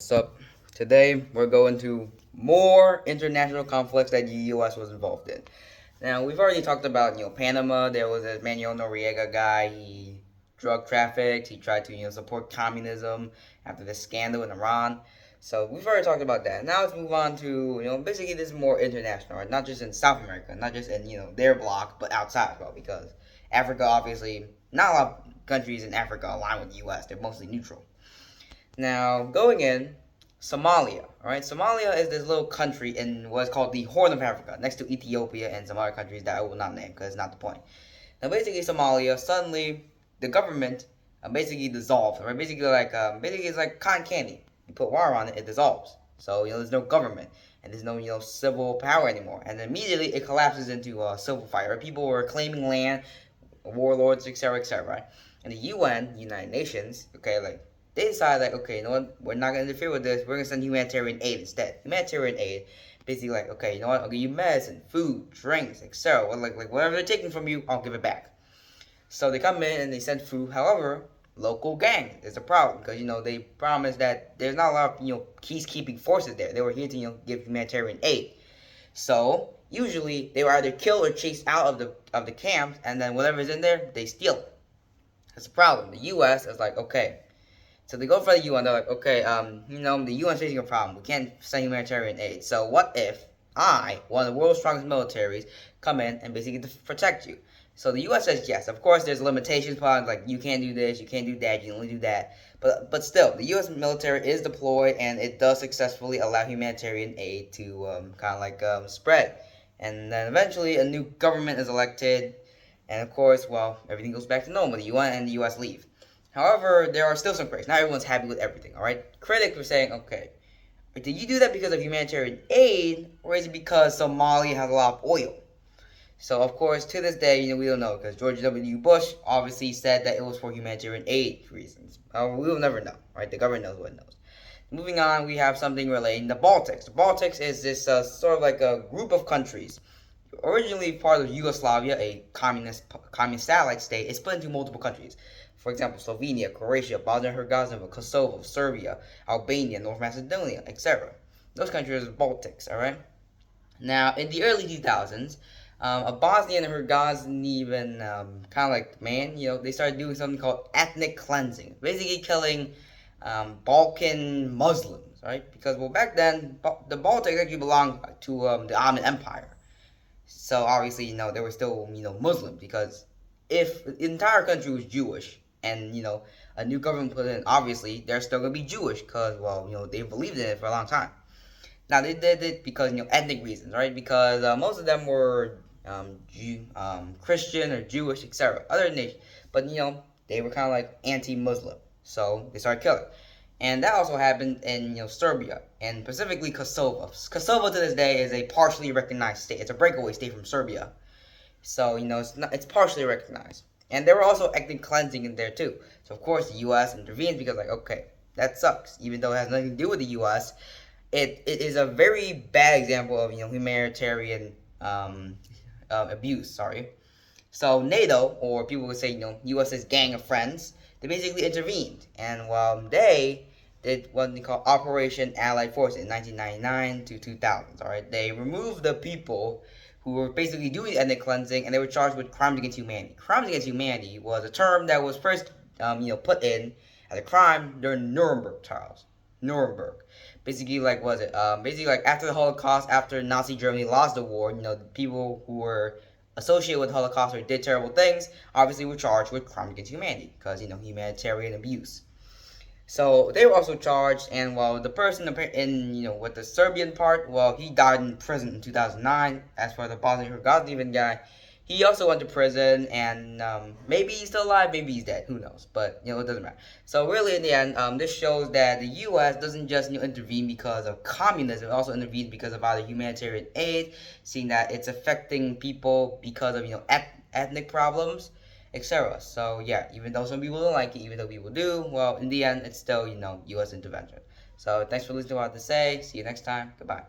What's up? Today we're going to more international conflicts that the U.S. was involved in. Now we've already talked about Panama. There was a Manuel Noriega guy. He drug trafficked. He tried to support communism after the scandal in Iran. So we've already talked about that. Now let's move on to basically this is more international, right? Not just in South America, not just in their bloc, but outside as well. Because Africa, obviously, not a lot of countries in Africa align with the U.S. They're mostly neutral. Now, going in, Somalia. All right, Somalia is this little country in what's called the Horn of Africa, next to Ethiopia and some other countries that I will not name because it's not the point. Now, basically, Somalia suddenly the government basically dissolved. Right, basically it's like cotton candy. You put water on it, it dissolves. So there's no government and there's no civil power anymore. And immediately it collapses into a civil fight. Right, people were claiming land, warlords, etc., etc. Right, and the UN, United Nations, okay, like they decided like, okay, you know what, we're not gonna interfere with this. We're gonna send humanitarian aid instead. Humanitarian aid, basically like, okay, you know what, I'll give you medicine, food, drinks, etc. Like whatever they're taking from you, I'll give it back. So they come in and they send food. However, local gang is a problem because they promised that there's not a lot of peacekeeping forces there. They were here to give humanitarian aid. So usually they were either killed or chased out of the camps, and then whatever's in there they steal it. That's a problem. The U.S. is like, okay, so they go for the UN. They're like, okay, the UN's facing a problem. We can't send humanitarian aid. So what if I, one of the world's strongest militaries, come in and basically protect you? So the U.S. says yes. Of course, there's limitations, like you can't do this, you can't do that, you can only do that. But still, the U.S. military is deployed, and it does successfully allow humanitarian aid to spread. And then eventually, a new government is elected, and of course, well, everything goes back to normal. The UN and the U.S. leave. However, there are still some critics. Not everyone's happy with everything, all right? Critics were saying, okay, did you do that because of humanitarian aid, or is it because Somalia has a lot of oil? So, of course, to this day, we don't know, because George W. Bush obviously said that it was for humanitarian aid reasons. However, we will never know, right? The government knows what it knows. Moving on, we have something relating to the Baltics. The Baltics is this sort of like a group of countries originally part of Yugoslavia, a communist satellite state. It's split into multiple countries. For example, Slovenia, Croatia, Bosnia-Herzegovina, Kosovo, Serbia, Albania, North Macedonia, etc. Those countries are Baltics, all right? Now, in the early 2000s, a Bosnian and Herzegovinian kind of like man, they started doing something called ethnic cleansing, basically killing Balkan Muslims, right? Because well, back then the Baltics actually belonged to the Ottoman Empire. So obviously, they were still, Muslims because if the entire country was Jewish and, a new government put in, obviously they're still going to be Jewish because, well, they believed in it for a long time. Now, they did it because, ethnic reasons, right? Because most of them were Christian or Jewish, etc. Other nations. But, they were kind of like anti-Muslim. So they started killing. And that also happened in Serbia and specifically Kosovo. Kosovo to this day is a partially recognized state. It's a breakaway state from Serbia, so it's partially recognized. And there were also ethnic cleansing in there too. So of course the U.S. intervenes because like okay, that sucks. Even though it has nothing to do with the U.S., it is a very bad example of humanitarian abuse. Sorry. So NATO, or people would say U.S.'s gang of friends, they basically intervened, and while they did what they call Operation Allied Force in 1999 to 2000. All right, they removed the people who were basically doing ethnic cleansing, and they were charged with crimes against humanity. Crimes against humanity was a term that was first, put in as a crime during Nuremberg trials. Nuremberg, basically, like was it? Basically, like after the Holocaust, after Nazi Germany lost the war, the people who were associated with the Holocaust or did terrible things, obviously were charged with crimes against humanity because humanitarian abuse. So they were also charged, and well, the person in with the Serbian part, well, he died in prison in 2009. As for the Bosnian Herzegovinian guy, he also went to prison, and maybe he's still alive, maybe he's dead. Who knows? But it doesn't matter. So really, in the end, this shows that the U.S. doesn't just intervene because of communism; it also intervenes because of either humanitarian aid, seeing that it's affecting people because of ethnic problems, etc. So yeah, even though some people don't like it, even though people do, well, in the end, it's still U.S. intervention. So thanks for listening to what I have to say. See you next time. Goodbye.